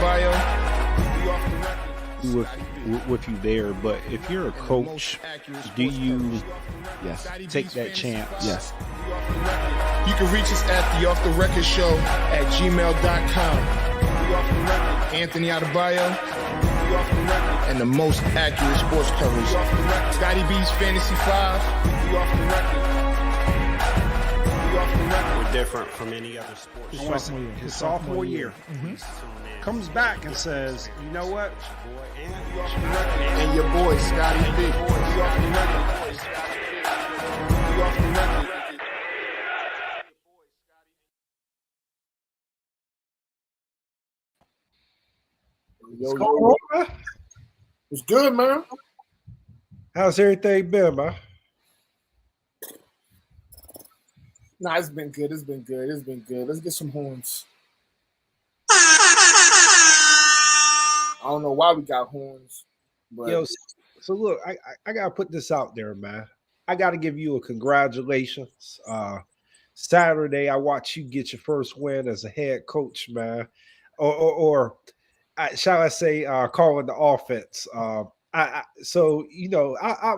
bio. With you there, but if you're a coach, do you take that chance? Yes. You can reach us at the Off the Record Show at gmail.com. Anthony Adebayo and the most accurate sports coverage. Scotty B's Fantasy 5. We're different from any other sport. His sophomore year. Comes back and says, you know what? And your boy, Scotty B. It's good, man. How's everything been, man? Nah, it's been good. It's been good. Let's get some horns. I don't know why we got horns, but so look, I gotta put this out there, man. I gotta give you a congratulations. Saturday, I watched you get your first win as a head coach, man, or shall I say, calling the offense. I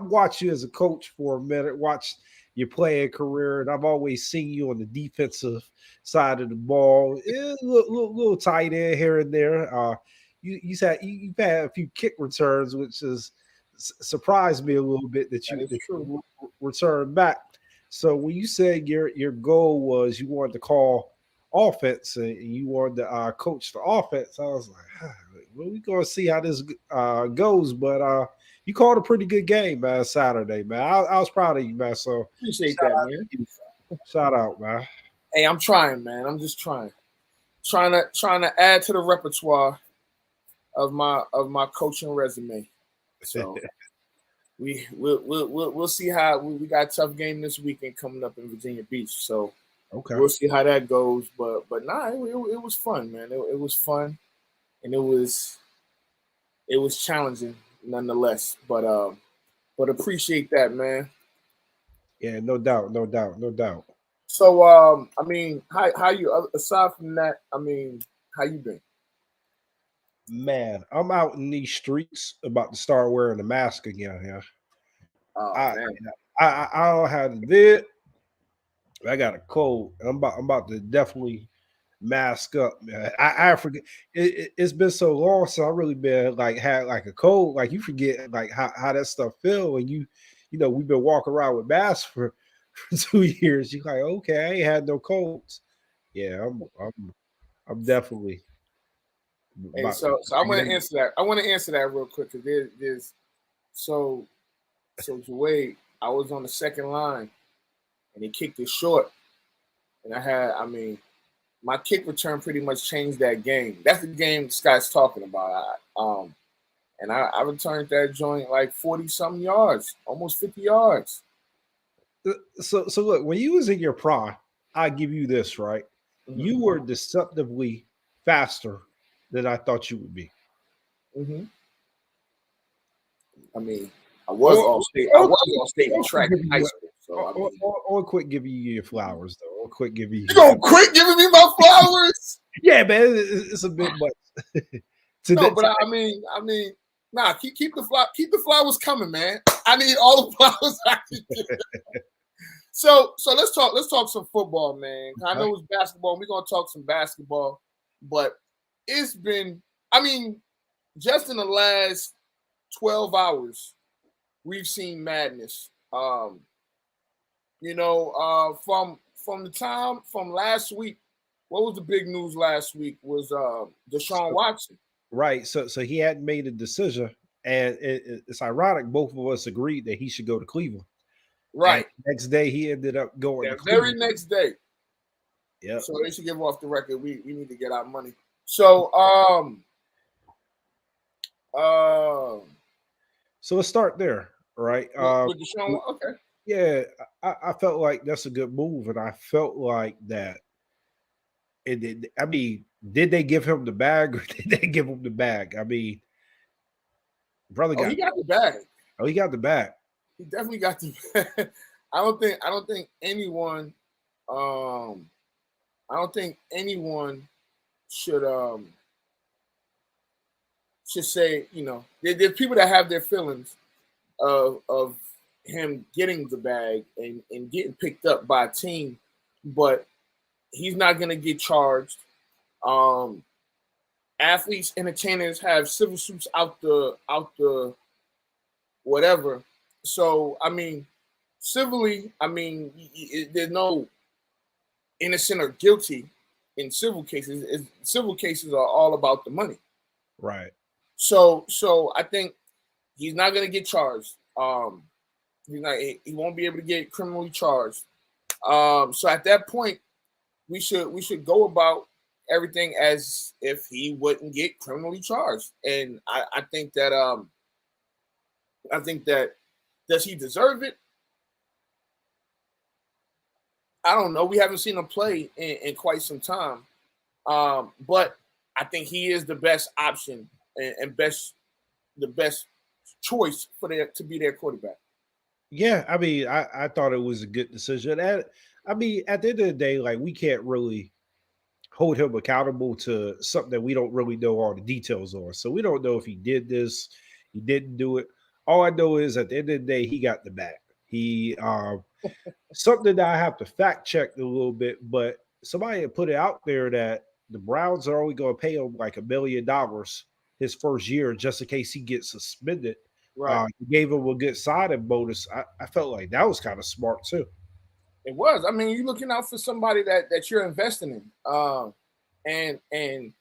watched you as a coach for a minute, watched your playing career, and I've always seen you on the defensive side of the ball. Little tight end here and there. You've had a few kick returns, which has surprised me a little bit that you returned back. So when you said your goal was you wanted to call offense and you wanted to coach the offense, I was like, well, we're going to see how this goes. But you called a pretty good game, man, Saturday, man. I was proud of you, man. So appreciate that, man. Shout out, man. Hey, I'm trying, man. I'm just trying to add to the repertoire of my coaching resume. So we'll see how we got a tough game this weekend coming up in Virginia Beach. So we'll see how that goes. But nah, it was fun, man. It was fun, and it was challenging nonetheless. But appreciate that, man. Yeah, no doubt. So I mean, how you aside from that? I mean, how you been? Man, I'm out in these streets about to start wearing the mask again. Yeah. Oh, I don't have this. I got a cold. I'm about to definitely mask up, man. I forget. It's been so long, so I really been had a cold. Like you forget how that stuff feel, and we've been walking around with masks for 2 years. You're like, okay, I ain't had no colds. Yeah, I'm definitely. Hey, so I want to answer that. I want to answer that real quick because there's so Wade, I was on the second line and he kicked it short, and my kick return pretty much changed that game. That's the game Scott's talking about. And I returned that joint like 40-something yards, almost 50 yards. So look, when you was in your prime, I give you this, right? Mm-hmm. You were deceptively faster than I thought you would be. Mm-hmm. I mean, I was all state in track in high school. So I'll quit giving you your flowers, though. I'll quit giving you. You gonna quit giving me my flowers? Yeah, man, it's a bit much. I mean, nah. Keep the flowers coming, man. I need all the flowers I can get. So let's talk some football, man. I know it's basketball. We're gonna talk some basketball, but it's been, just in the last 12 hours, we've seen madness. From the time from last week, what was the big news last week was Deshaun Watson. Right. So he hadn't made a decision, and it's ironic. Both of us agreed that he should go to Cleveland. Right. And next day, he ended up going. The very next day. Yeah. So they should give off the record. We need to get our money. So so let's start there, right? With Deshaun, okay. Yeah, I felt like that's a good move, and I felt like that. Did they give him the bag, or did they give him the bag? Brother he got the bag. Oh, he got the bag. He definitely got the bag. I don't think anyone should should say, there's people that have their feelings of him getting the bag and getting picked up by a team, but he's not going to get charged. Athletes, entertainers have civil suits out the whatever. So, I mean, civilly, I mean, there's no innocent or guilty in civil cases. Civil cases are all about the money. Right. So I think he's not going to get charged. He won't be able to get criminally charged. So at that point, we should go about everything as if he wouldn't get criminally charged. And I think that does he deserve it? I don't know. We haven't seen him play in quite some time. But I think he is the best option and the best choice to be their quarterback. Yeah, I mean, I thought it was a good decision. And I mean, at the end of the day, like, we can't really hold him accountable to something that we don't really know all the details on. So we don't know if he did this, he didn't do it. All I know is at the end of the day, he got the bag. He something that I have to fact check a little bit, but somebody had put it out there that the Browns are only going to pay him like $1 million his first year just in case he gets suspended. Right. He gave him a good signing bonus. I felt like that was kind of smart too. It was. I mean, you're looking out for somebody that you're investing in, and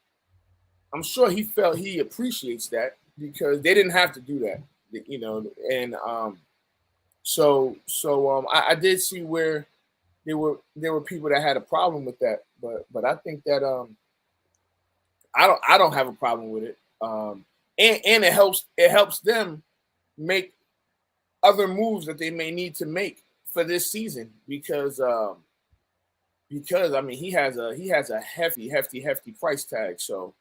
I'm sure he felt he appreciates that because they didn't have to do that, And so I did see where there were people that had a problem with that, but I think that I don't have a problem with it, and it helps them make other moves that they may need to make for this season because I mean he has a hefty price tag. So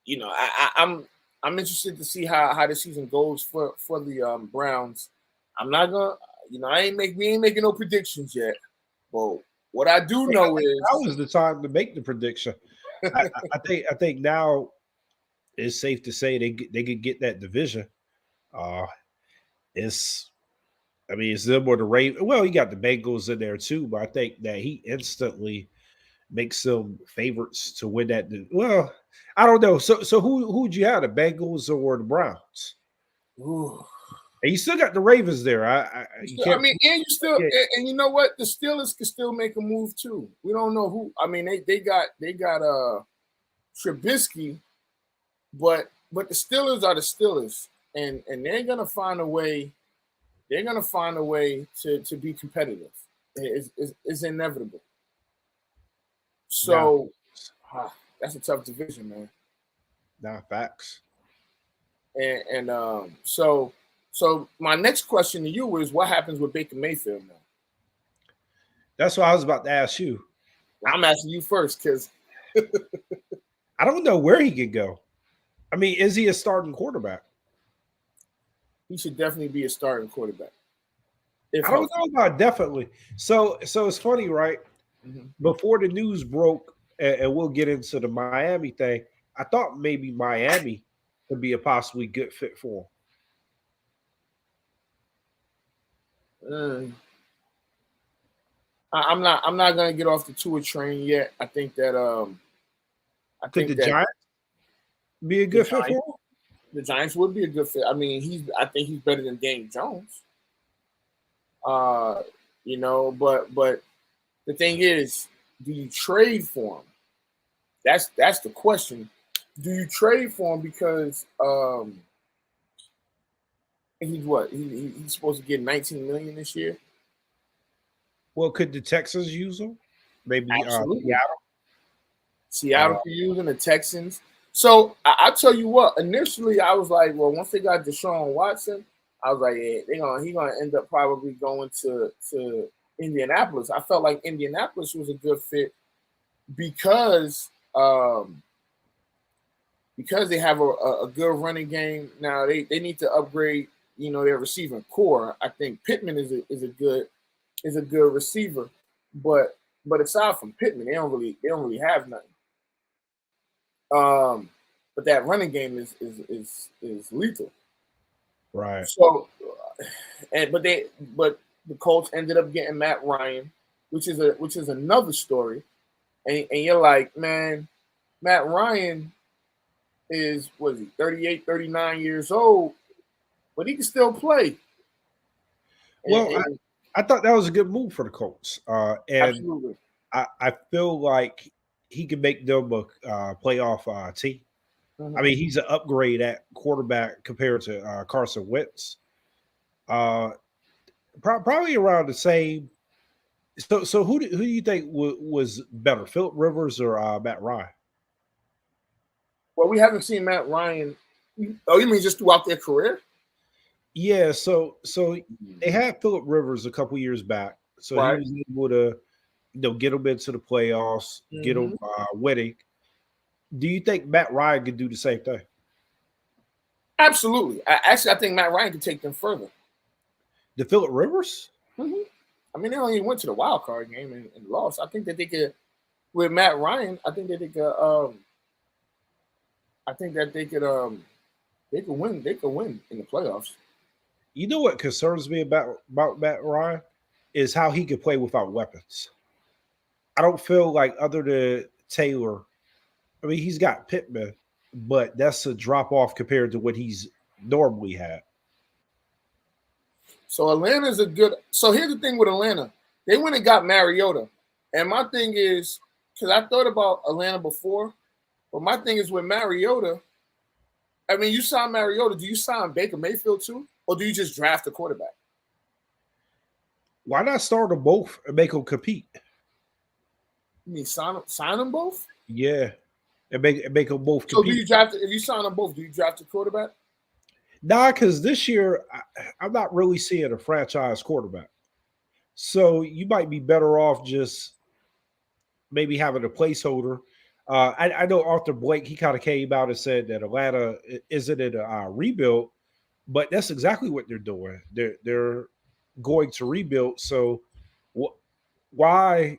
I'm interested to see how the season goes for the Browns. I'm not gonna we ain't making no predictions yet. But what I do know is that was the time to make the prediction. I think now it's safe to say they could get that division. It's them or the Ravens. Well, you got the Bengals in there too, but I think that he instantly makes them favorites to win that. Well, I don't know. So who'd you have, the Bengals or the Browns? Ooh. And you still got the Ravens there. And you still, and you know what? The Steelers can still make a move too. We don't know who. I mean, they got Trubisky, but the Steelers are the Steelers, and they're gonna find a way. They're gonna find a way to be competitive. It's inevitable. So that's a tough division, man. Nah, facts. And so my next question to you is, what happens with Baker Mayfield now? That's what I was about to ask you. I'm asking you first because I don't know where he could go. I mean, is he a starting quarterback? He should definitely be a starting quarterback. I don't know about definitely. So it's funny, right? Mm-hmm. Before the news broke, and we'll get into the Miami thing, I thought maybe Miami could be a possibly good fit for him. I'm not gonna get off the Tua train yet. I think that could the Giants be a good fit for him? The Giants would be a good fit. I mean, I think he's better than Daniel Jones. But the thing is, do you trade for him? That's the question. Do you trade for him because he's what? He's supposed to get $19 million this year. Well, could the Texans use him? Maybe Seattle could use him, the Texans. So I'll tell you what, initially I was like, well, once they got Deshaun Watson, I was like, yeah, he's gonna end up probably going to Indianapolis. I felt like Indianapolis was a good fit because they have a good running game. Now they need to upgrade, their receiving core. I think Pittman is a good receiver, but aside from Pittman, they don't really have nothing. but that running game is lethal. Right. So, but the Colts ended up getting Matt Ryan, which is another story. And you're like, man, Matt Ryan is, what is he, 38, 39 years old, but he can still play. Well, I thought that was a good move for the Colts. And absolutely. I feel like he can make them a playoff team. Mm-hmm. I mean, he's an upgrade at quarterback compared to Carson Wentz. Probably around the same. So who do you think was better, Philip Rivers or Matt Ryan? Well, we haven't seen Matt Ryan. Oh, you mean just throughout their career? Yeah. So they had Philip Rivers a couple years back, so right. he was able to get them into the playoffs, get them winning. Do you think Matt Ryan could do the same thing? Absolutely. I think Matt Ryan could take them further. The Philip Rivers? Mm-hmm. I mean, they only went to the wild card game and lost. I think that they could, with Matt Ryan, I think that they could. I think that they could win. They could win in the playoffs. You know what concerns me about Matt Ryan is how he could play without weapons. I don't feel like, other than Taylor, I mean, he's got Pittman, but that's a drop off compared to what he's normally had. So Atlanta's a good. So here's the thing with Atlanta: they went and got Mariota, and my thing is, because I thought about Atlanta before, but my thing is with Mariota. I mean, you sign Mariota. Do you sign Baker Mayfield too, or do you just draft a quarterback? Why not start them both and make them compete? You mean sign them both? Yeah, and make them both compete. So do you draft? If you sign them both, do you draft a quarterback? Nah, because this year I'm not really seeing a franchise quarterback. So you might be better off just maybe having a placeholder. I know Arthur Blank, he kind of came out and said that Atlanta isn't in a rebuild, but that's exactly what they're doing. They're going to rebuild. So why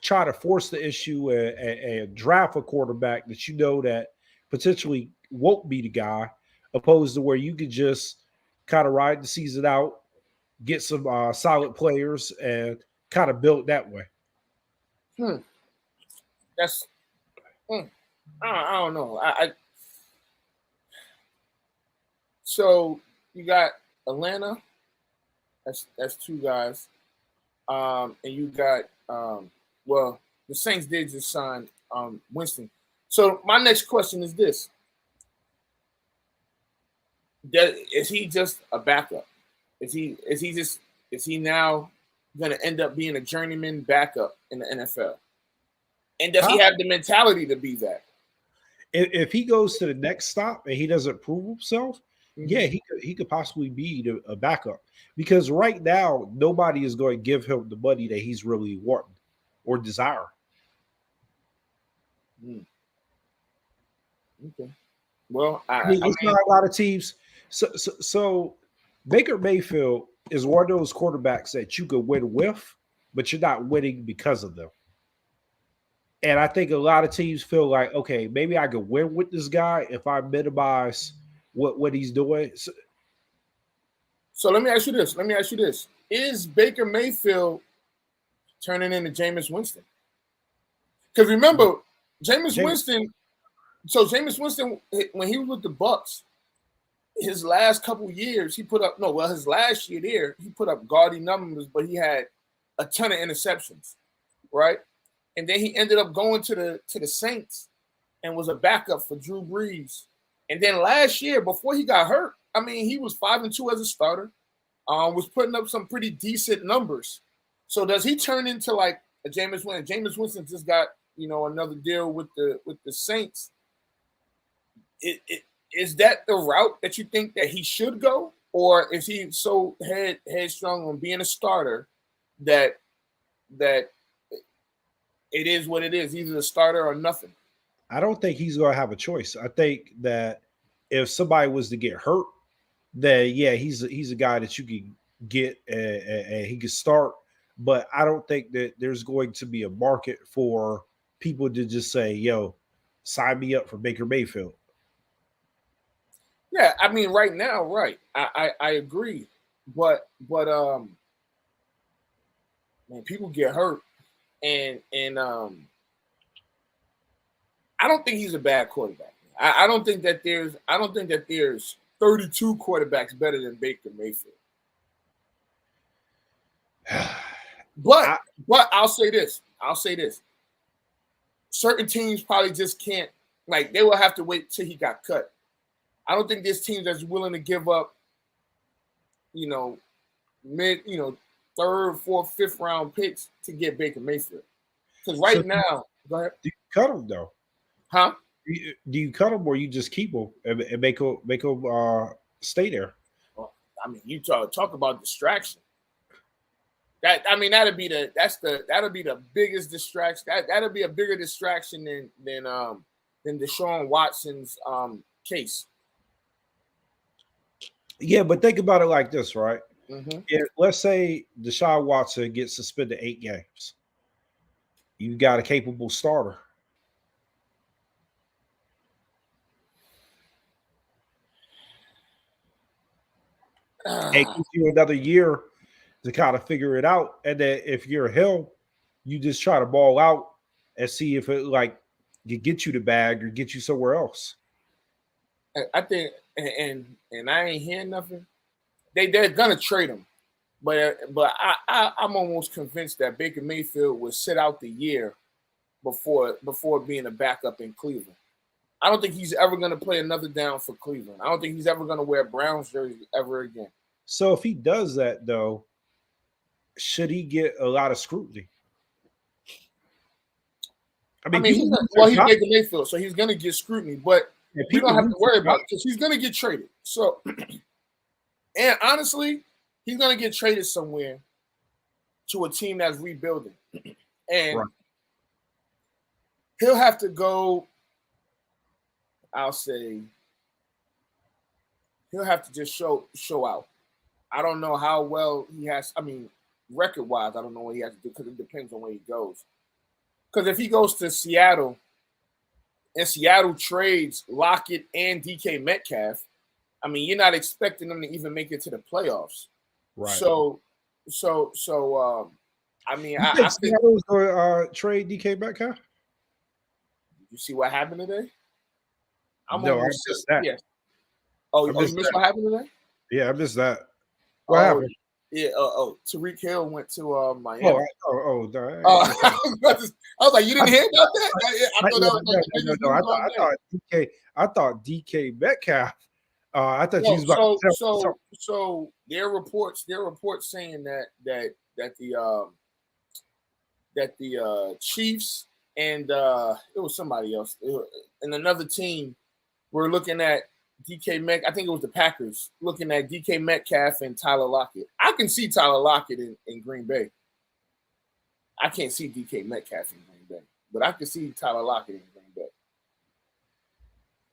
try to force the issue and draft a quarterback that you know that potentially won't be the guy, opposed to where you could just kind of ride the season out, get some solid players, and kind of build that way. That's I don't know. So you got Atlanta. That's two guys, and you got well, the Saints did just sign Winston. So my next question is this: is he just a backup? Is he now going to end up being a journeyman backup in the NFL? And does he have the mentality to be that? If he goes to the next stop and he doesn't prove himself, yeah, he could possibly be a backup. Because right now, nobody is going to give him the money that he's really wanting or desire. Okay. Well, I mean, it's not a lot of teams. So Baker Mayfield is one of those quarterbacks that you could win with, but you're not winning because of them. And I think a lot of teams feel like, okay, maybe I could win with this guy if I minimize what he's doing. So let me ask you this. Is Baker Mayfield turning into Jameis Winston? Because remember, Jameis Winston, when he was with the Bucs, his last couple years, his last year there, he put up gaudy numbers, but he had a ton of interceptions, right? And then he ended up going to the Saints and was a backup for Drew Brees. And then last year, before he got hurt, I mean, he was 5-2 as a starter, was putting up some pretty decent numbers. So does he turn into like a Jameis Winston? Jameis Winston just got, another deal with the Saints. Is that the route that you think that he should go? Or is he so headstrong on being a starter that it is what it is, either a starter or nothing? I don't think he's going to have a choice. I think that if somebody was to get hurt, then yeah, he's a guy that you can get and he can start. But I don't think that there's going to be a market for people to just say, yo, sign me up for Baker Mayfield. Yeah, I mean, right now, right. I agree. But man, people get hurt. And I don't think he's a bad quarterback. I don't think that there's 32 quarterbacks better than Baker Mayfield. But I'll say this. Certain teams probably just can't, like, they will have to wait till he got cut. I don't think there's teams that's willing to give up, third, fourth, fifth round picks to get Baker Mayfield. Because now, go ahead. Do you cut him though? Huh? Do you cut him or you just keep him and make him stay there? Well, I mean, you talk about distraction. That'll be the biggest distraction. That'll be a bigger distraction than Deshaun Watson's case. Yeah, but think about it like this, right? Mm-hmm. Let's say Deshaun Watson gets suspended 8 games. You got a capable starter. It gives you another year to kind of figure it out. And then if you're him, you just try to ball out and see if it can get you the bag or get you somewhere else. I think, and I ain't hearing nothing. They're gonna trade him, but I'm almost convinced that Baker Mayfield will sit out the year before being a backup in Cleveland. I don't think he's ever gonna play another down for Cleveland. I don't think he's ever gonna wear Browns jersey ever again. So if he does that, though, should he get a lot of scrutiny? He's Baker Mayfield, so he's gonna get scrutiny, but we don't have to worry about it because he's gonna get traded. So, and honestly, he's gonna get traded somewhere to a team that's rebuilding, and he'll have to go. I'll say he'll have to just show out. I don't know how well he has. I mean, record-wise, I don't know what he has to do because it depends on where he goes. Because if he goes to Seattle and Seattle trades Lockett and DK Metcalf, I mean, you're not expecting them to even make it to the playoffs. Right. So, I mean, I think Seattle's going to trade DK Metcalf. You see what happened today? I missed that. Yeah. Oh, you missed what happened today? Yeah, I missed that. What happened? Yeah. Tariq Hill went to Miami. I was like, you didn't hear about that? I thought DK Metcalf. I thought you was about to tell. So there are reports saying that the Chiefs and it was somebody else and another team were looking at DK Metcalf. I think it was the Packers looking at DK Metcalf and Tyler Lockett. I can see Tyler Lockett in Green Bay. I can't see DK Metcalf in Green Bay, but I can see Tyler Lockett in Green Bay.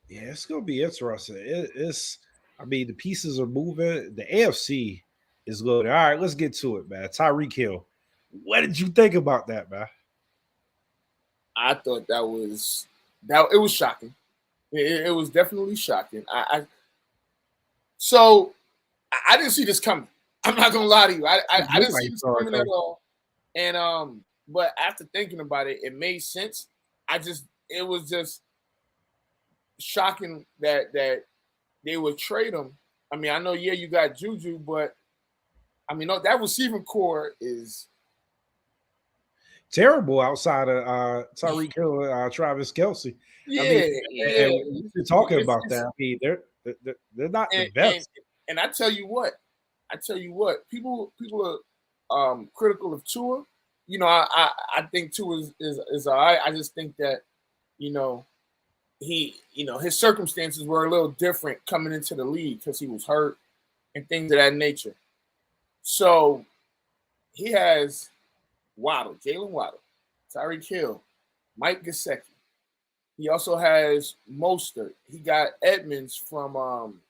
Yeah, it's gonna be interesting. The pieces are moving. The AFC is good. All right, let's get to it, man. Tyreek Hill. What did you think about that, man? I thought it was shocking. It was definitely shocking. I didn't see this coming. I'm not gonna lie to you. I didn't see this coming at all. And but after thinking about it, it made sense. It was just shocking that they would trade him. I mean, I know, you got Juju, but I mean, no, that receiving core is terrible outside of Tyreek Hill, Travis Kelce. We're talking about that. I mean, they're not the best. And I tell you what, people are critical of Tua. I think Tua is all right. I just think that, his circumstances were a little different coming into the league because he was hurt and things of that nature. So he has Jalen Waddle, Tyreek Hill, Mike Gesicki. He also has Mostert. He got Edmonds from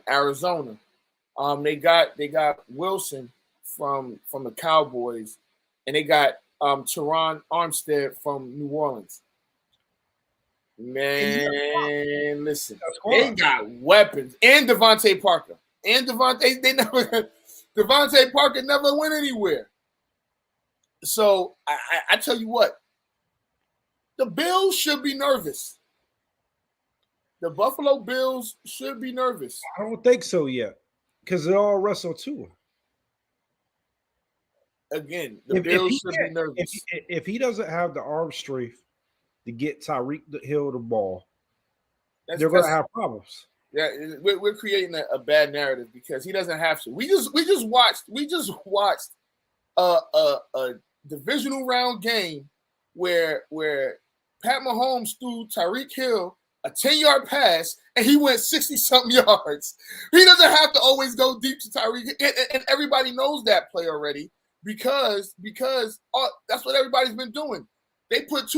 Arizona. They got Wilson from the Cowboys, and they got Teron Armstead from New Orleans. Man, listen, they got weapons. And Devontae Parker. And Devontae Parker never went anywhere. So I tell you what, the Bills should be nervous. The Buffalo Bills should be nervous. I don't think so yet, because they all wrestle too. Again, the Bills should be nervous. If he doesn't have the arm strength to get Tyreek Hill the ball, they're going to have problems. Yeah, we're creating a bad narrative because he doesn't have to. We just watched a divisional round game where Pat Mahomes threw Tyreek Hill a 10-yard pass and he went 60-something yards. He doesn't have to always go deep to Tyreek, and everybody knows that play already because that's what everybody's been doing. They put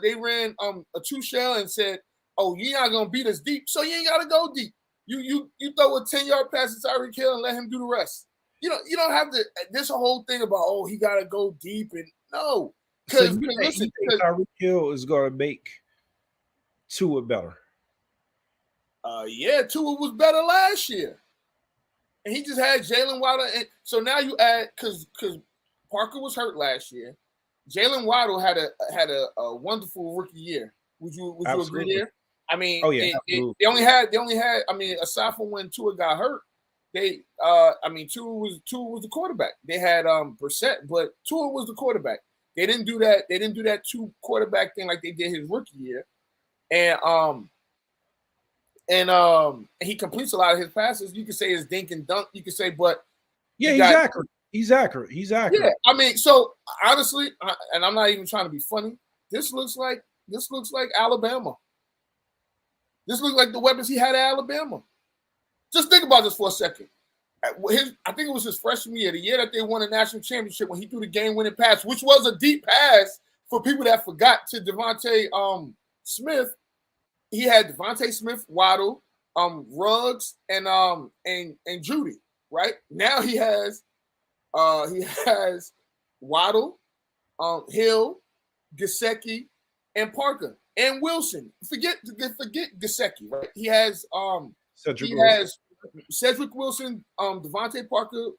they ran a two shell and said, "Oh, you're not gonna beat us deep, so you ain't gotta go deep. You throw a 10-yard pass to Tyreek Hill and let him do the rest. You don't have to. This whole thing about he gotta go deep and no, because listen, Tyreek Hill is gonna make Tua better. Yeah, Tua was better last year, and he just had Jalen Waddle. And so now you add because Parker was hurt last year. Jalen Waddle had a wonderful rookie year. Would you agree there? I mean, they only had. I mean, aside from when Tua got hurt, Tua was the quarterback. They had Brissett, but Tua was the quarterback. They didn't do that. They didn't do that two quarterback thing like they did his rookie year, and he completes a lot of his passes. You could say it's dink and dunk. You could say, but he's accurate. He's accurate. Yeah, I mean, so honestly, and I'm not even trying to be funny. This looks like Alabama. This looks like the weapons he had at Alabama. Just think about this for a second. I think it was his freshman year, the year that they won a national championship, when he threw the game-winning pass, which was a deep pass for people that forgot, to Devontae Smith. He had Devontae Smith, Waddle, Ruggs, and Judy. Right now he has Waddle, Hill, Gesicki, and Parker and Wilson. Forget Gesicki, right? He has Cedric Wilson, Devontae Parker,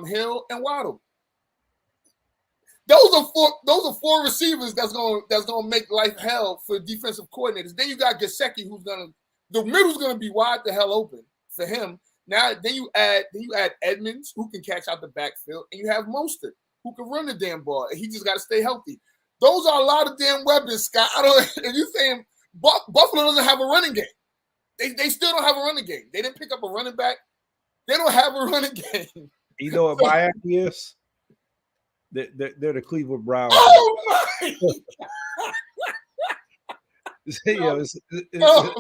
Hill, and Waddle. Those are four receivers that's gonna make life hell for defensive coordinators. Then you got Gesicki, the middle's gonna be wide the hell open for him. Now then you add Edmonds, who can catch out the backfield, and you have Mostert, who can run the damn ball, and he just got to stay healthy. Those are a lot of damn weapons, Scott. If you're saying Buffalo doesn't have a running game, they still don't have a running game. They didn't pick up a running back. They don't have a running game. You know what Miami is? They're the Cleveland Browns. Oh my! No.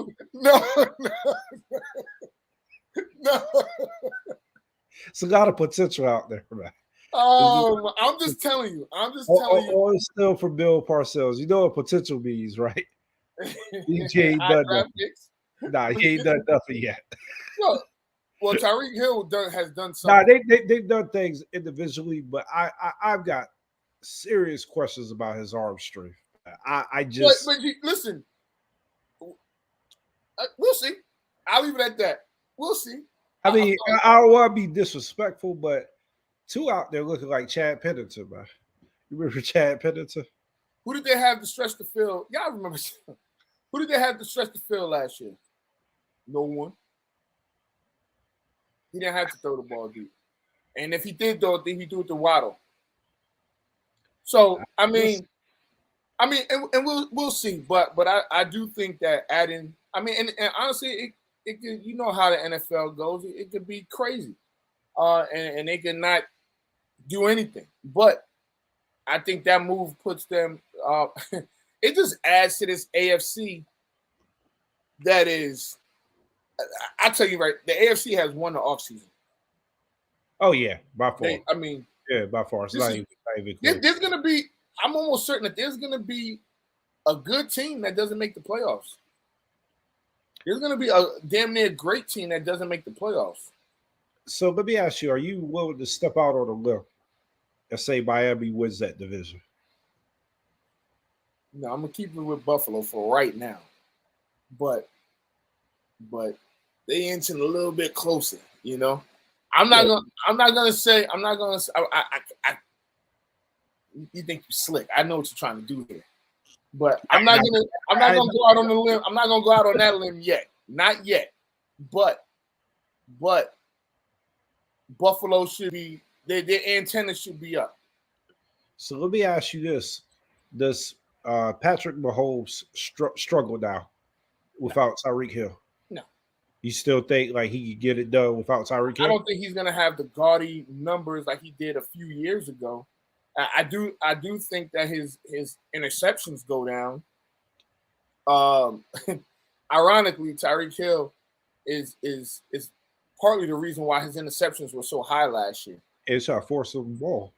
It's a lot of potential out there, man. I'm just telling you. All is still for Bill Parcells. You know what potential means, right? He ain't done nothing. Nah, he ain't done nothing yet. Well, Tyreek Hill has done something. Nah, they've done things individually, but I've got serious questions about his arm strength. I just. But listen, we'll see. I'll leave it at that. We'll see. I mean, I don't want to be disrespectful, but two out there looking like Chad Pennington, man. You remember Chad Pennington? Who did they have to stretch the field? Y'all remember? Who did they have to stretch the field last year? No one. He didn't have to throw the ball deep. And if he did throw it, he threw it to Waddle. So, and we'll see. But I do think that adding, and honestly, it could, you know how the NFL goes. It could be crazy, and they could not do anything. But I think that move puts them. It just adds to this AFC. That is, I tell you right, the AFC has won the offseason. Oh yeah, by far. By far. It's not even close. There's going to be. I'm almost certain that there's going to be a good team that doesn't make the playoffs. There's going to be a damn near great team that doesn't make the playoffs. So let me ask you, are you willing to step out on a limb and say Miami wins that division? No, I'm gonna keep it with Buffalo for right now. But they inching a little bit closer, you know. I'm not gonna say. You think you're slick? I know what you're trying to do here, but I'm not gonna go out on the limb. I'm not gonna go out on that limb yet. Not yet. But Buffalo should be. Their antenna should be up. So let me ask you this: does Patrick Mahomes struggle now without Tyreek Hill? No. You still think like he could get it done without Tyreek Hill? I don't think he's gonna have the gaudy numbers like he did a few years ago. I do think that his interceptions go down. Ironically, Tyreek Hill is partly the reason why his interceptions were so high last year. It's our force of the ball.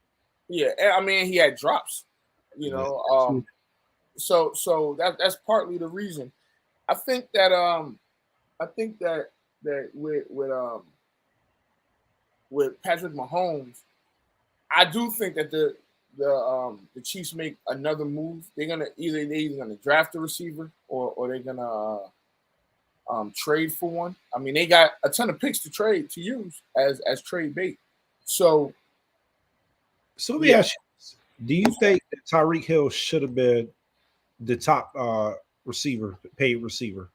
Yeah, I mean he had drops, you know. So that's partly the reason. I think that with Patrick Mahomes, I do think that the Chiefs make another move. They're either gonna draft a receiver or they're gonna trade for one. I mean, they got a ton of picks to use as trade bait. So let me ask you this. Do you think that Tyreek Hill should have been the top paid receiver?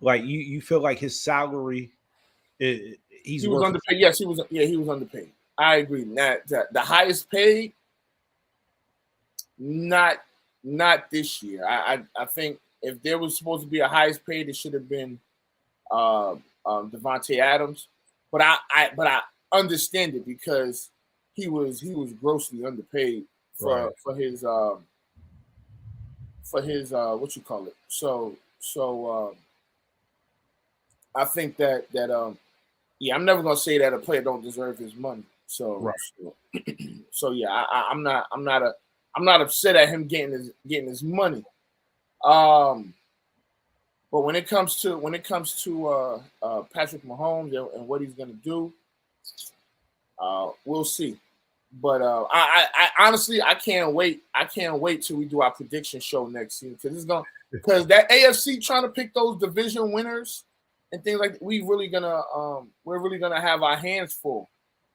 Like you feel like his salary he was underpaid. Yes, he was. Yeah, he was underpaid. I agree. The highest paid, not this year. I think if there was supposed to be a highest paid, it should have been Devontae Adams. But I understand it because he was grossly underpaid for his what you call it. So I think that I'm never gonna say that a player don't deserve his money. So yeah, I'm not upset at him getting his money. But when it comes to Patrick Mahomes and what he's gonna do, we'll see. But I honestly I can't wait. I can't wait till we do our prediction show next season because that AFC trying to pick those division winners and things like that, we're really gonna have our hands full.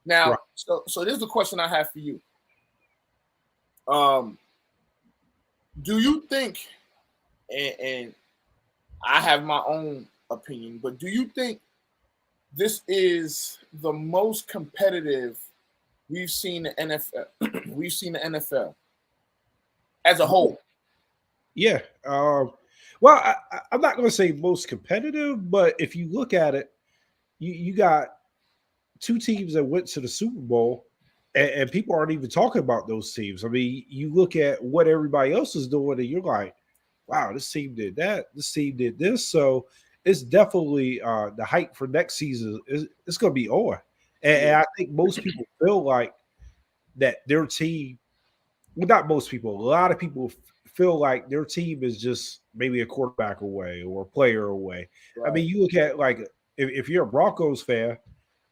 Now, so this is the question I have for you. Do you think, and I have my own opinion, but do you think this is the most competitive we've seen the NFL? We've seen the NFL as a whole. Yeah. Well, I'm not going to say most competitive, but if you look at it, you got two teams that went to the Super Bowl, and people aren't even talking about those teams. I mean, you look at what everybody else is doing, and you're like, wow, this team did that. This team did this. So it's definitely the hype for next season. It's going to be on. And I think most people feel like that their team, well, not most people, a lot of people feel like their team is just maybe a quarterback away or a player away. Right. I mean, you look at like if you're a Broncos fan,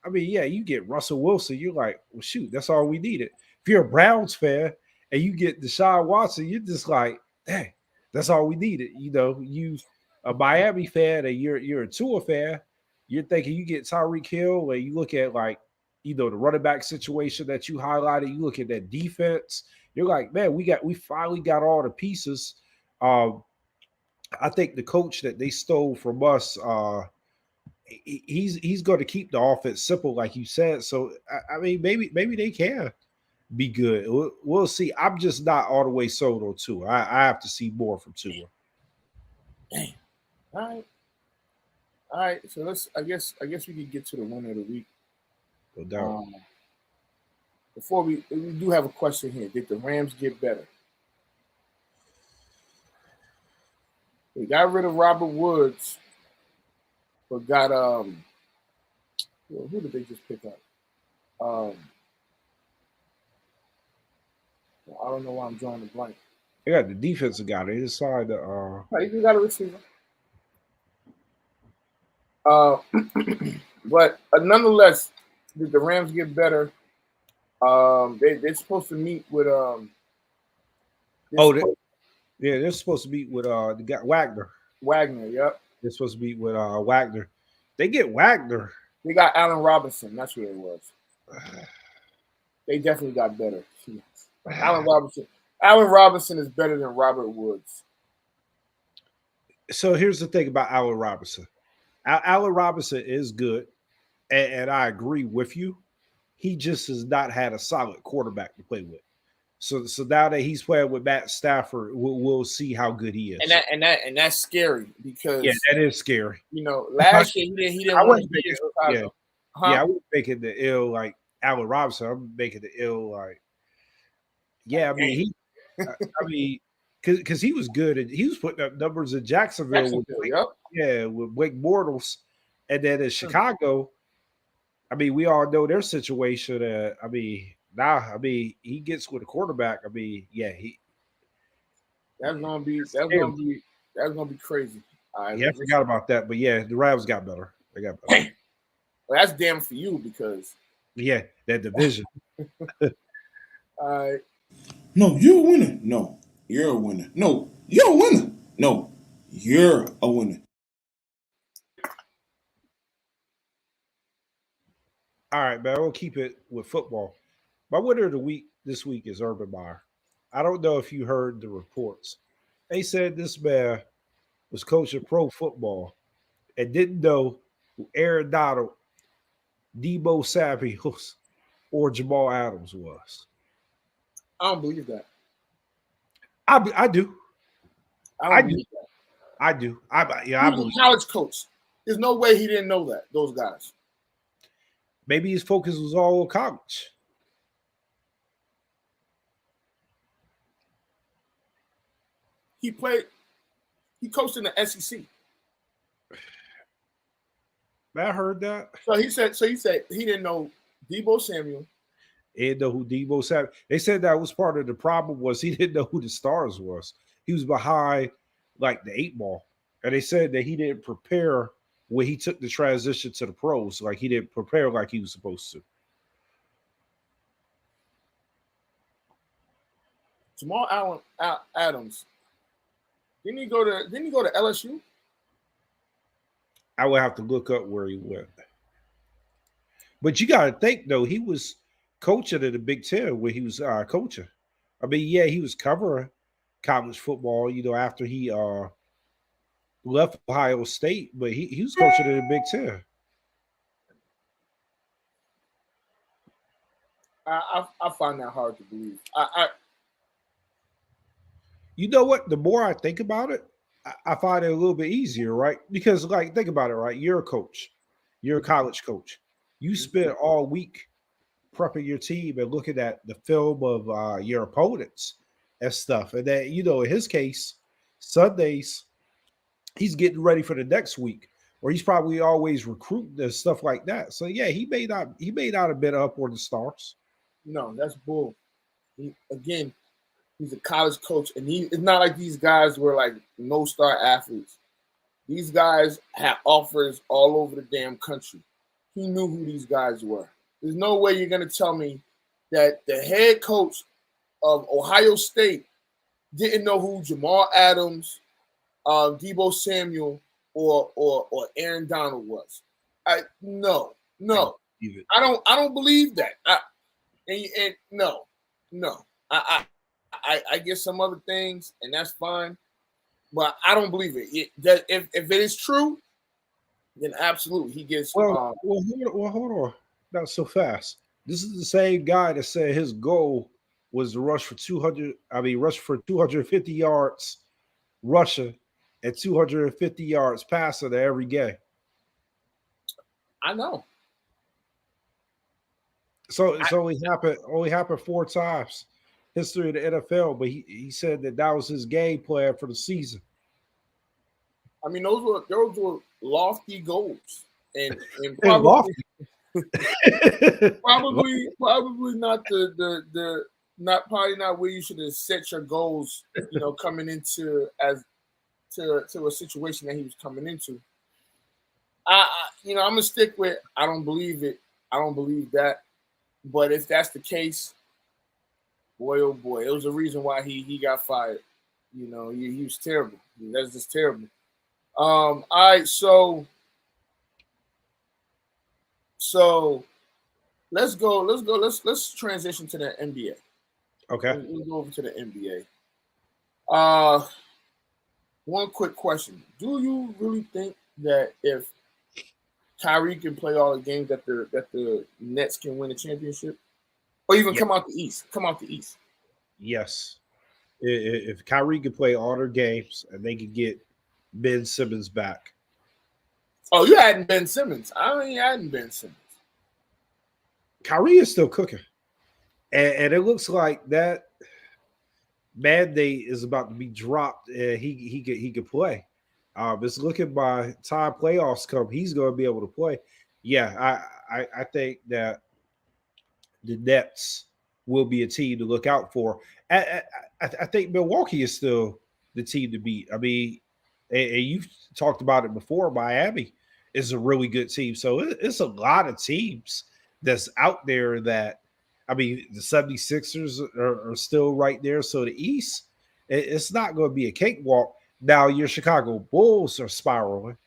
I mean, yeah, you get Russell Wilson, you're like, well, shoot, that's all we needed. If you're a Browns fan and you get Deshaun Watson, you're just like, dang, that's all we needed. You know, you a Miami fan and you're a Tua fan, you're thinking you get Tyreek Hill, and you look at like, you know, the running back situation that you highlighted, you look at that defense, you're like, man, we finally got all the pieces. I think the coach that they stole from us, he's going to keep the offense simple, like you said. So I mean, maybe they can be good. We'll see. I'm just not all the way sold on Tua. I have to see more from Tua. Dang. All right. So I guess we can get to the winner of the week. No doubt. Before we do have a question here. Did the Rams get better? They got rid of Robert Woods, but got who did they just pick up? I don't know why I'm drawing a blank. They got the defensive guy. They decided to you got a receiver. But nonetheless, did the Rams get better? They're supposed to meet with Yeah, they're supposed to meet with the guy Wagner. Wagner, yep. They're supposed to meet with Wagner. They get Wagner. They got Allen Robinson. That's what it was. They definitely got better. Allen Robinson. Allen Robinson is better than Robert Woods. So here's the thing about Allen Robinson. Allen Robinson is good, and I agree with you. He just has not had a solid quarterback to play with. So now that he's playing with Matt Stafford, we'll see how good he is. And that's scary because that is scary. Last year he didn't want to be in Chicago. I wasn't making the ill like Allen Robinson. I'm making the ill like, I mean, because he was good and he was putting up numbers in Jacksonville with Wake Mortals, and then in Chicago, I mean, we all know their situation. He gets with a quarterback. I mean, that's gonna be crazy. I forgot about that, but the Rams got better. They got better. Well, that's damn for you because that division. All right. No, you're a winner. No, you're a winner. No, you're a winner. No, you're a winner. All right, man. We'll keep it with football. My winner of the week this week is Urban Meyer. I don't know if you heard the reports. They said this man was coaching pro football and didn't know who Aaron Donald, Debo Samuels, or Jamal Adams was. I don't believe that. I do. I do. I do. He was a college coach. There's no way he didn't know that, those guys. Maybe his focus was all on college. He coached in the SEC. I heard that. So he said he didn't know Debo Samuel. He didn't know who Debo Samuel. They said that was part of the problem was he didn't know who the stars was. He was behind like the 8 ball. And they said that he didn't prepare when he took the transition to the pros. Like he didn't prepare like he was supposed to. Jamal Adams. Didn't he go to LSU? I would have to look up where he went. But you got to think, though, he was coaching at the Big Ten when he was coaching. I mean, he was covering college football, after he left Ohio State, but he was coaching in the Big Ten. I find that hard to believe. You know what? The more I think about it, I find it a little bit easier, right? Because, like, think about it, right? You're a coach. You're a college coach. You spend all week prepping your team and looking at the film of your opponents and stuff. And then, in his case, Sundays, he's getting ready for the next week, or he's probably always recruiting and stuff like that. So, he may not have been up on the stars. No, that's bull. He's a college coach, and it's not like these guys were like no-star athletes. These guys had offers all over the damn country. He knew who these guys were. There's no way you're going to tell me that the head coach of Ohio State didn't know who Jamal Adams, Debo Samuel, or Aaron Donald was. No. I don't believe that. No. I get some other things, and that's fine, but I don't believe it. If it is true, then absolutely he gets. Well, hold on, not so fast. This is the same guy that said his goal was to rush for 250 yards rushing and 250 yards passing every game. I know. So it's only happened 4 times. History of the NFL, but he said that was his game plan for the season. I mean, those were lofty goals, and probably probably not not where you should have set your goals. Coming into to a situation that he was coming into. I'm gonna stick with I don't believe it. I don't believe that. But if that's the case, boy, oh boy, it was a reason why he got fired. You know, he was terrible. That's just terrible. All right, so let's go. Let's transition to the NBA. Okay. We'll go over to the NBA. One quick question: do you really think that if Kyrie can play all the games that the Nets can win a championship, or even come out the East? Come out the East. Yes. If Kyrie could play all their games and they could get Ben Simmons back. Oh, you hadn't Ben Simmons. I mean, I hadn't Ben Simmons. Kyrie is still cooking. And it looks like that mandate is about to be dropped and he could play. It's looking by time playoffs come, he's going to be able to play. Yeah, I think that the Nets will be a team to look out for. I think Milwaukee is still the team to beat. I mean, and you've talked about it before. Miami is a really good team. So it's a lot of teams that's out there that, I mean, the 76ers are still right there. So the East, it's not going to be a cakewalk. Now your Chicago Bulls are spiraling.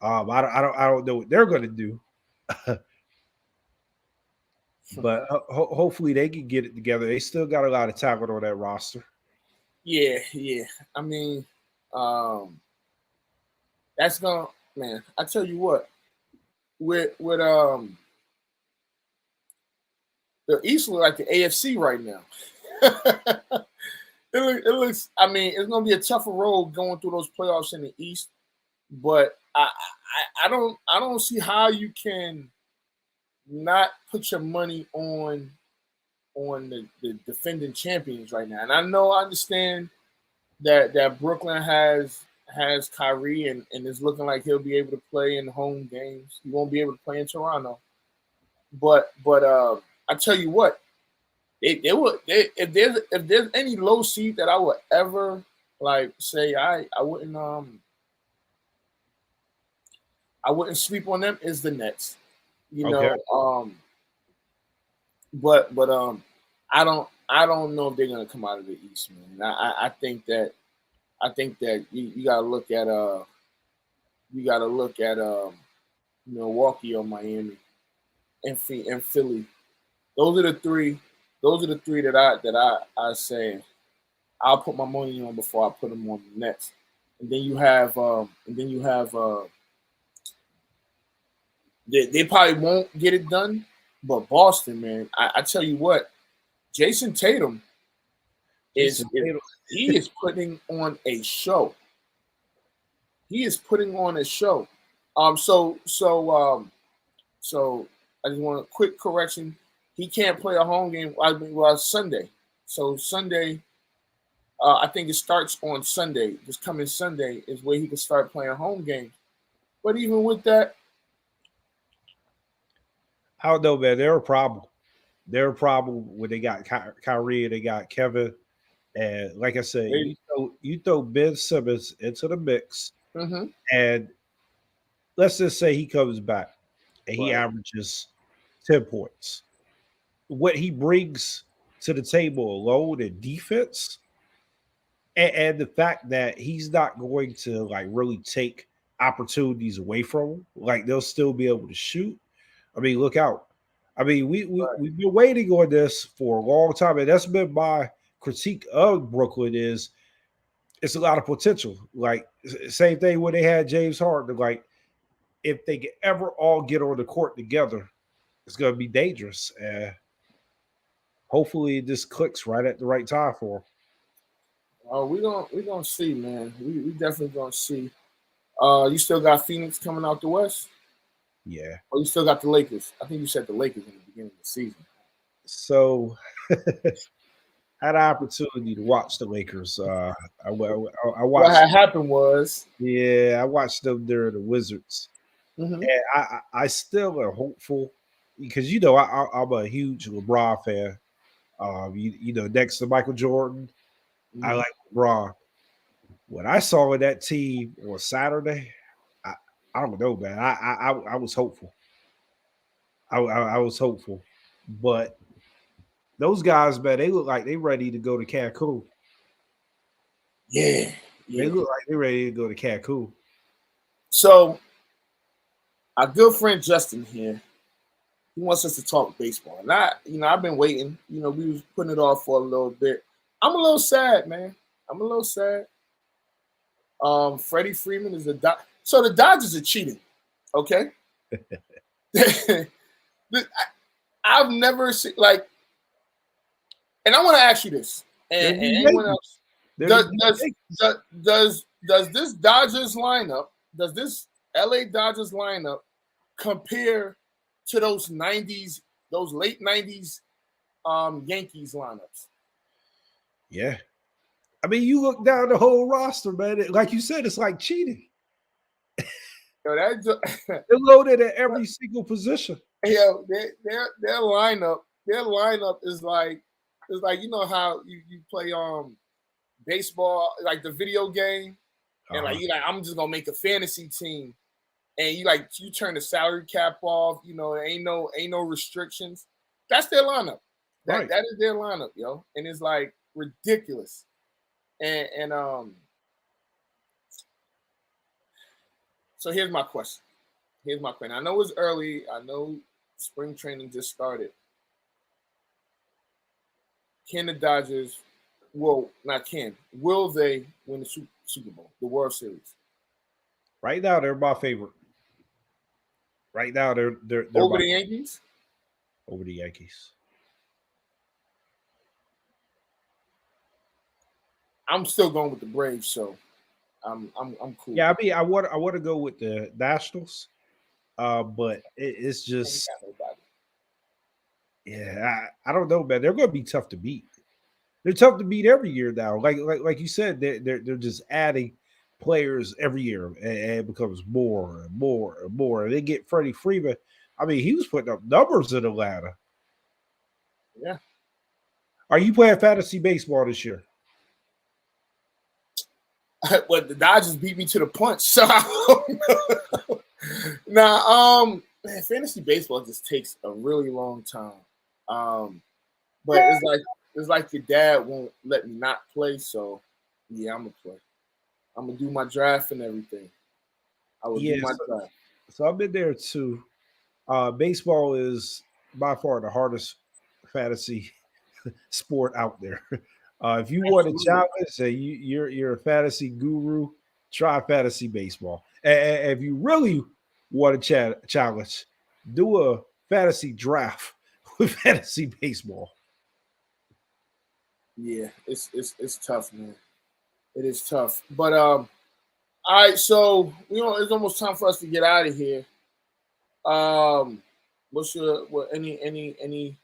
I don't know what they're going to do. But hopefully they can get it together. They still got a lot of talent on that roster. Yeah. I mean, that's gonna, man. I tell you what, with the East look like the AFC right now. it looks. I mean, it's gonna be a tougher road going through those playoffs in the East. But I don't see how you can not put your money on the defending champions right now. And I understand that Brooklyn has Kyrie and it's looking like he'll be able to play in home games. He won't be able to play in Toronto. But I tell you what, if there's any low seed that I would ever like say I wouldn't sleep on them is the Nets. You know, but I don't know if they're gonna come out of the East, man. I think that you gotta look at Milwaukee or Miami and Philly. Those are the three that I say I'll put my money on before I put them on the Nets. And then you have they probably won't get it done, but Boston, man, I tell you what, Jason Tatum is putting on a show. He is putting on a show. So I just want a quick correction. He can't play a home game. Sunday. So Sunday, I think it starts on Sunday. This coming Sunday is where he can start playing home games. But even with that, I don't know, man. They're a problem. They're a problem when they got Kyrie, they got Kevin, and like I said, you throw Ben Simmons into the mix, and let's just say he comes back and he averages 10 points. What he brings to the table alone in defense, and the fact that he's not going to like really take opportunities away from him, like they'll still be able to shoot. I mean, look out. I mean, we've been waiting on this for a long time, and that's been my critique of Brooklyn is it's a lot of potential. Like, same thing when they had James Harden. Like, if they could ever all get on the court together, it's going to be dangerous. Hopefully this clicks right at the right time for them. We're gonna see, man. We definitely gonna see. You still got Phoenix coming out the West? Yeah. Oh, you still got the Lakers. I think you said the Lakers in the beginning of the season. So I had an opportunity to watch the Lakers. I watched. What had happened was, I watched them during the Wizards, and I still am hopeful because I'm a huge LeBron fan. Next to Michael Jordan, I like LeBron. When I saw that team on Saturday, I don't know, man. I was hopeful. I was hopeful, but those guys, man, they look like they ready to go to Cancun. Yeah. They look like they're ready to go to Cancun. So, our good friend Justin here, he wants us to talk baseball. And I've been waiting. We was putting it off for a little bit. I'm a little sad, man. I'm a little sad. Freddie Freeman is so the Dodgers are cheating. Okay. I've never seen and I want to ask you this, and anyone else, does this Dodgers lineup, does this LA Dodgers lineup compare to those late 90s Yankees lineups? Yeah. I mean, you look down the whole roster, man. Like you said, it's like cheating. They're loaded at every single position. Their lineup is like how you play baseball, like the video game, and I'm just gonna make a fantasy team, and you turn the salary cap off, ain't no restrictions. That's their lineup. That is their lineup, yo. And it's like ridiculous. And so here's my question. I know it's early. I know spring training just started. Can the Dodgers, will they win the Super Bowl, the World Series? Right now, they're my favorite. Right now, they're over the Yankees? Over the Yankees. I'm still going with the Braves, so I'm cool. Yeah, I mean, I want to go with the Nationals, but it's just, yeah, I don't know, man. They're going to be tough to beat. They're tough to beat every year now. Like you said, they're just adding players every year, and it becomes more and more and more. And they get Freddie Freeman. I mean, he was putting up numbers in Atlanta. Yeah. Are you playing fantasy baseball this year? Well, the Dodgers beat me to the punch, so I don't know. Now, man, fantasy baseball just takes a really long time. But it's like your dad won't let me not play, so yeah, I'm gonna play. I'm gonna do my draft and everything. I will do my draft. So I've been there too. Baseball is by far the hardest fantasy sport out there. If you want a challenge, you're a fantasy guru, try fantasy baseball. And if you really want a challenge, do a fantasy draft with fantasy baseball. Yeah, it's tough, man. It is tough. But all right, so it's almost time for us to get out of here. What's any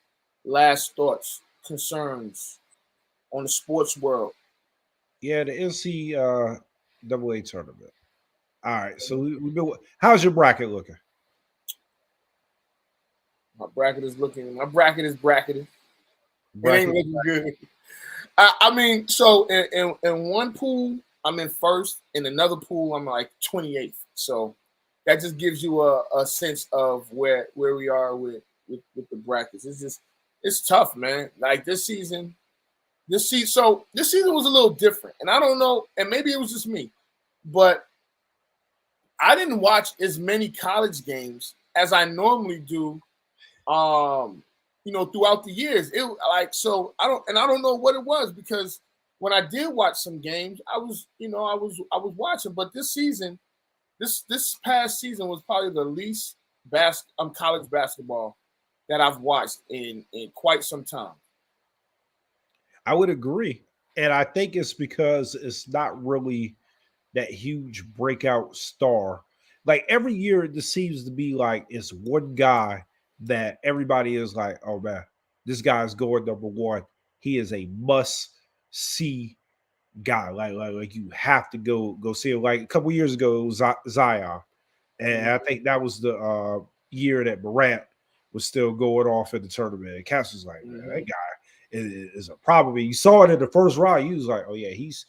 last thoughts, concerns on the sports world? Yeah, the NCAA tournament. All right, so we've been. How's your bracket looking? My bracket is bracketed. It ain't looking good. I mean, so in one pool, I'm in first. In another pool, I'm like 28th. So that just gives you a sense of where we are with the brackets. It's tough, man. Like this season was a little different. And I don't know, and maybe it was just me, but I didn't watch as many college games as I normally do. Throughout the years, I don't know what it was, because when I did watch some games, I was watching, but this season, this past season was probably the least college basketball that I've watched in quite some time. I would agree, and I think it's because it's not really that huge breakout star. Like every year, it just seems to be like it's one guy that everybody is like, oh man, this guy's going number one. He is a must-see guy. Like you have to go see him. Like a couple years ago, it was Zion, and I think that was the year that Morant was still going off in the tournament. And Cass was like, man, that guy is a problem. You saw it in the first round. You was like, oh yeah, he's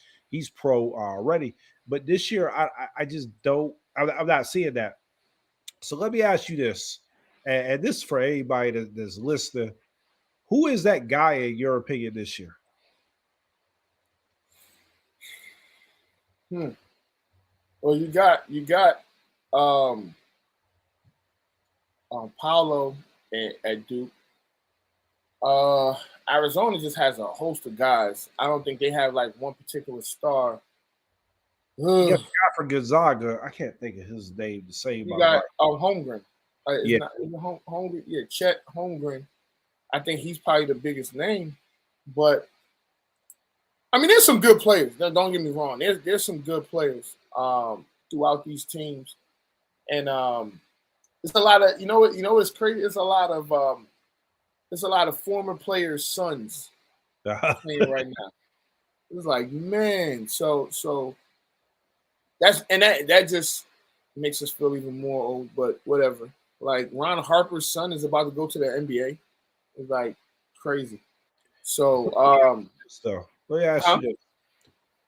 pro already. But this year, I just don't. I'm not seeing that. So let me ask you this. And this is for anybody that's listening. Who is that guy in your opinion this year? Well, you got Paolo at Duke. Arizona just has a host of guys. I don't think they have like one particular star. You got the guy for Gonzaga. I can't think of his name to say. You got Holmgren. Yeah. Holmgren. Yeah, Chet Holmgren. I think he's probably the biggest name. But I mean, there's some good players. Don't get me wrong. There's some good players throughout these teams, and it's a lot of you know what's crazy. It's a lot of former players' sons playing right now. It's like, man, so that just makes us feel even more old, but whatever. Like Ron Harper's son is about to go to the NBA. It's like crazy. So let me ask you this.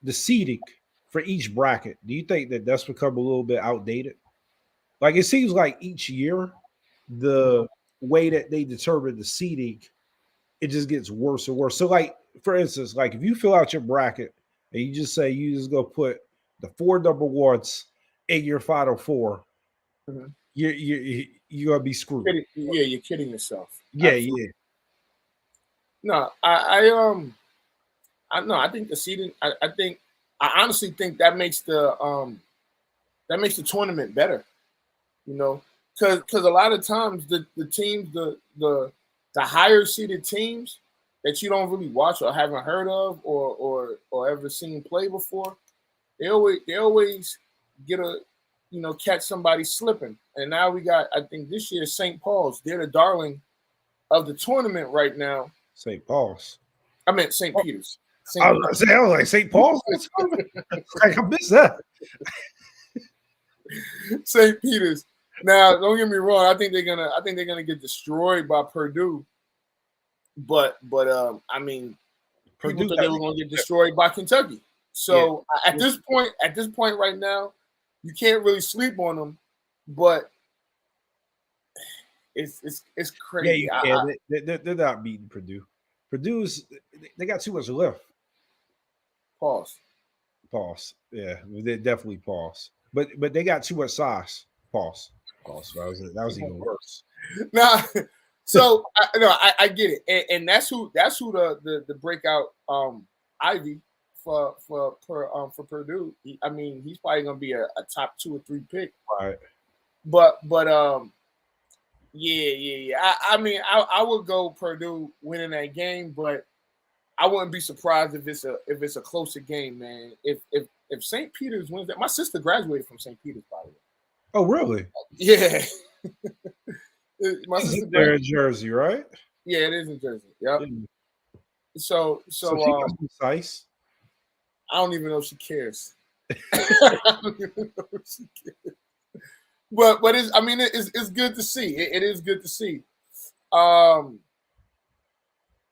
The seeding for each bracket, do you think that that's become a little bit outdated? Like it seems like each year, the way that they determine the seeding, it just gets worse and worse. So, like for instance, like if you fill out your bracket and you just say you just go put the 4 number ones in your final 4, you're gonna be screwed. You're kidding yourself. Yeah, absolutely. Yeah. No, I think the seeding. I honestly think that makes the tournament better. You know, because a lot of times the teams, the higher seeded teams that you don't really watch or haven't heard of or ever seen play before, they always get catch somebody slipping. And now we got, I think this year, St. Paul's. They're the darling of the tournament right now. St. Paul's. I meant St. Peter's. I was like St. Paul's. I missed that. St. Peter's. Now, don't get me wrong. I think they're gonna get destroyed by Purdue. But I mean, people thought they were gonna get destroyed by Kentucky. So at this point right now, you can't really sleep on them. But it's crazy. Yeah, you can. They're not beating Purdue. They got too much left. Pause. Yeah, they definitely pause. But they got too much size. Pause. That was even worse. Nah, so I get it, and that's who the breakout Ivy for Purdue. He's probably gonna be a top 2 or 3 pick. Right. But yeah. I would go Purdue winning that game, but I wouldn't be surprised if it's a closer game, man. If St. Peter's wins that, my sister graduated from St. Peter's, by the way. Oh, really? Yeah. My sister there in Jersey, right? Yeah, it is in Jersey. Yep. So she must be nice. I don't even know if she cares. But it's good to see. It is good to see. Do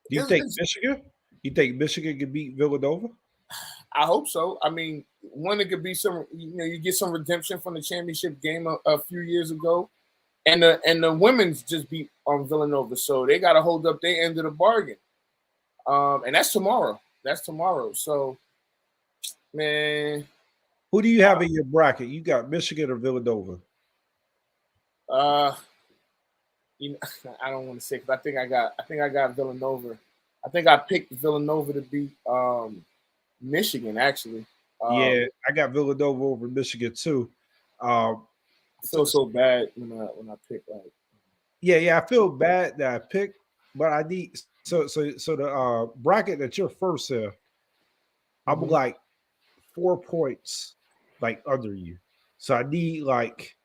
you think Michigan? You think Michigan could beat Villanova? I hope so. I mean, one, it could be some. You get some redemption from the championship game a few years ago, and the women's just beat Villanova, so they got to hold up their end of the bargain. And that's tomorrow. So, man, who do you have in your bracket? You got Michigan or Villanova? I don't want to say because I think I got Villanova. I think I picked Villanova to beat Michigan, actually. Yeah, I got Villanova over Michigan too. I feel so bad when I pick like. Yeah, I feel bad that I picked, but I need so the bracket that you're first in, I'm like 4 points like under you. So I need like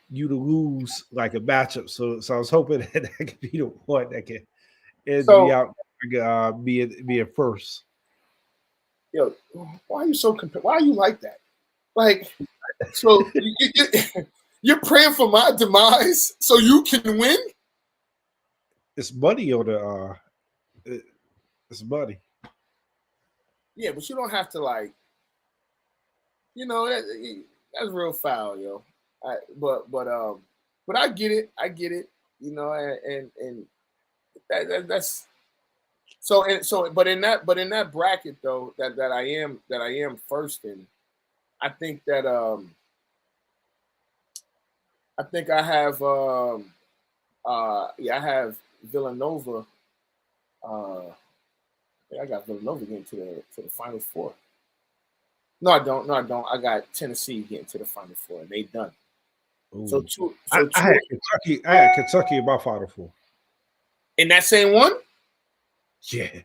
you to lose like a matchup. So I was hoping that could be the one that can end me out be a first. Yo, why are you so why are you like that? Like, so you're praying for my demise so you can win? It's money on the it's money. Yeah, but you don't have to like, that's real foul, yo. But I get it. And that's so. But in that bracket though, that I am first in, I think that I think I have I have Villanova. I got Villanova getting to the Final Four. No, I don't. I got Tennessee getting to the Final Four, and they done. Ooh. So two. I had Kentucky. I had Kentucky in my Final Four. In that same one. Yeah.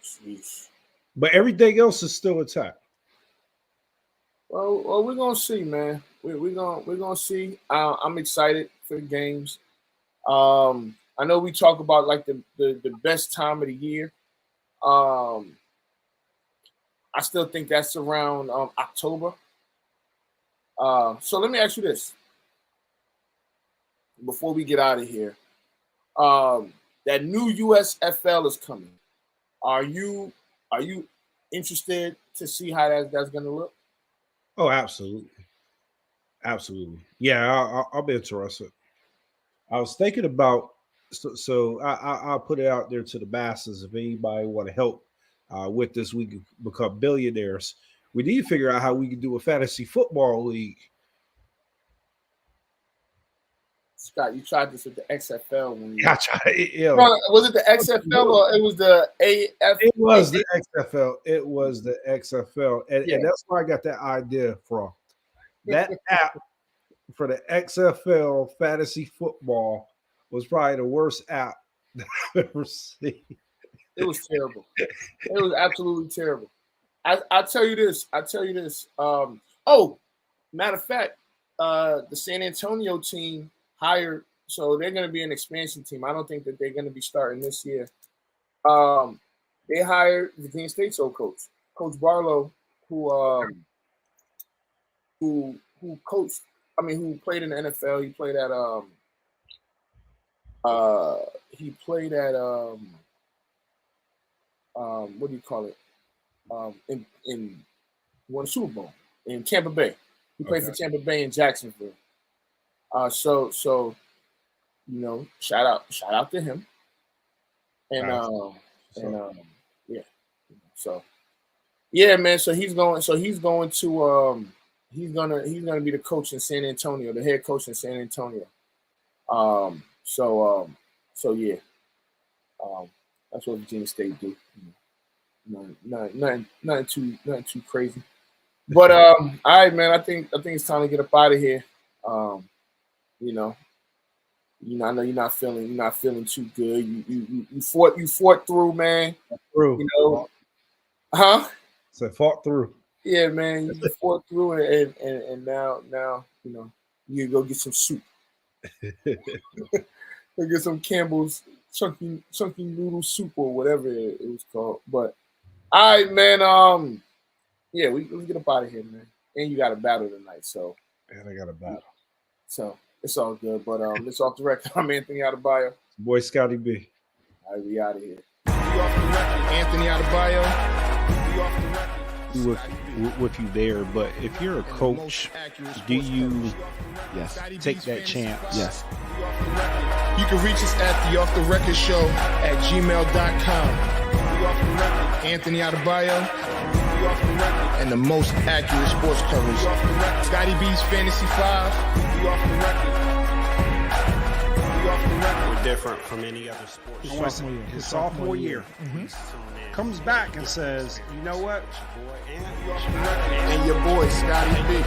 Jeez. But everything else is still intact. Well, we're gonna see, man. We're gonna see. I'm excited for the games. I know we talk about like the best time of the year. I still think that's around October. So let me ask you this before we get out of here. That new USFL is coming. Are you interested to see how that's going to look? Oh, absolutely. Yeah, I'll be interested. I was thinking about so I'll put it out there to the masses. If anybody want to help with this, we can become billionaires. We need to figure out how we can do a fantasy football league. Scott, you tried this with the XFL when you. I tried. No, was it the XFL or it was the AF? It was the XFL. It was the XFL, and that's where I got that idea from. That app for the XFL fantasy football was probably the worst app that I've ever seen. It was terrible. It was absolutely terrible. I tell you this. Oh, matter of fact, the San Antonio team hired, so they're going to be an expansion team. I don't think that they're going to be starting this year. They hired Virginia State's old coach, Coach Barlow, who coached. I mean, who played in the NFL. He played at what do you call it? In won a Super Bowl in Tampa Bay. He played for Tampa Bay and Jacksonville. So you know, shout out to him. And yeah, man. So he's going to he's gonna be the coach in San Antonio, the head coach in San Antonio. So yeah. That's what Virginia State do. Nothing too crazy. But all right, man. I think it's time to get up out of here. You know, I know you're not feeling too good. You fought through, man. Through. You know, huh? So fought through. Yeah, man. You fought through it, and now you know you go get some soup. Go get some Campbell's chunky noodle soup or whatever it was called. But all right, man. Yeah, let's get up out of here, man. And you got a battle tonight, so. And I got a battle. So it's all good. But it's off the record. I'm Anthony Adebayo. Boy Scotty B. All right, we out of here. Anthony Adebayo. With you there, but if you're a coach, do you take that chance? Yes. You can reach us at the Off the Record Show at gmail.com. Anthony Adebayo and the most accurate sports coverage. Scotty B's Fantasy 5. We're different from any other sports. His sophomore year. Comes back and says, you know what? And your boy, Scotty B.